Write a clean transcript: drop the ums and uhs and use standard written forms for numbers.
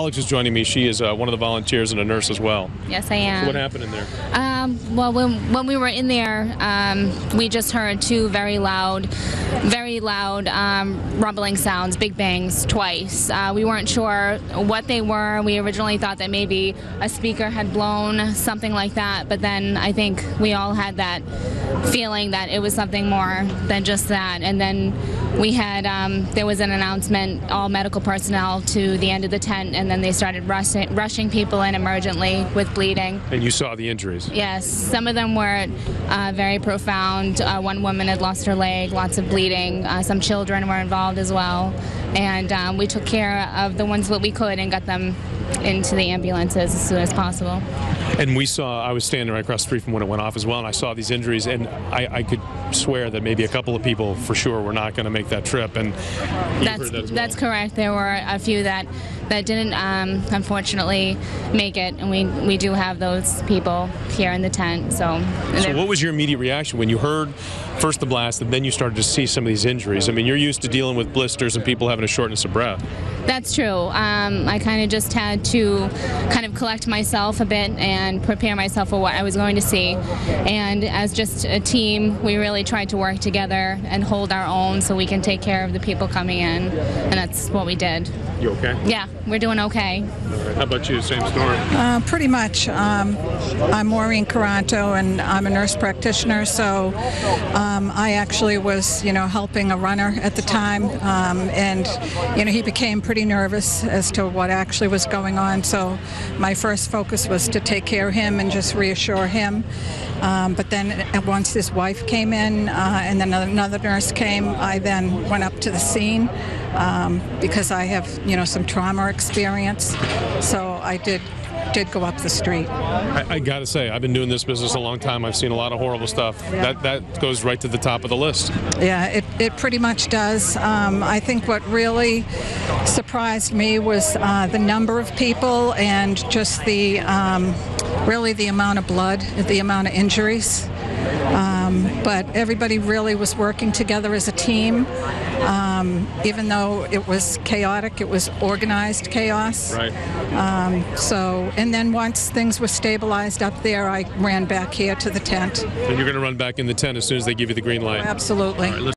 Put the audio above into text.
Alex is joining me. She is one of the volunteers and a nurse as well. Yes, I am. So what happened in there? Well, when we were in there, we just heard two very loud rumbling sounds, big bangs, twice. We weren't sure what they were. We originally thought that maybe a speaker had blown, something like that, but then I think we all had that feeling that it was something more than just that. And then we had, there was an announcement, all medical personnel to the end of the tent, and then they started rushing people in emergently with bleeding. And you saw the injuries? Yes, some of them were very profound. One woman had lost her leg, lots of bleeding. Some children were involved as well. And we took care of the ones that we could and got them into the ambulances as soon as possible. And I was standing right across the street from when it went off as well, and I saw these injuries, and I could swear that maybe a couple of people for sure were not going to make that trip. And that's correct. There were a few that didn't unfortunately make it, and we do have those people here in the tent. So what was your immediate reaction when you heard first the blast and then you started to see some of these injuries? I mean, you're used to dealing with blisters and people having a shortness of breath. That's true. I kind of just had to kind of collect myself a bit and prepare myself for what I was going to see. And as just a team, we really tried to work together and hold our own so we can take care of the people coming in. And that's what we did. You okay? Yeah, we're doing okay. All right. How about you? Same story? Pretty much. I'm Maureen Caranto, and I'm a nurse practitioner, so I actually was, helping a runner at the time, and, he became pretty nervous as to what actually was going on, so my first focus was to take care of him and just reassure him. But then once his wife came in and then another nurse came, I then went up to the scene because I have, some trauma experience. So I did go up the street. I got to say, I've been doing this business a long time. I've seen a lot of horrible stuff. Yeah. That goes right to the top of the list. Yeah, it pretty much does. I think what really surprised me was the number of people and just really the amount of blood, the amount of injuries. But everybody really was working together as a team. Even though it was chaotic, it was organized chaos. Right. And then once things were stabilized up there, I ran back here to the tent. And you're going to run back in the tent as soon as they give you the green light? Absolutely.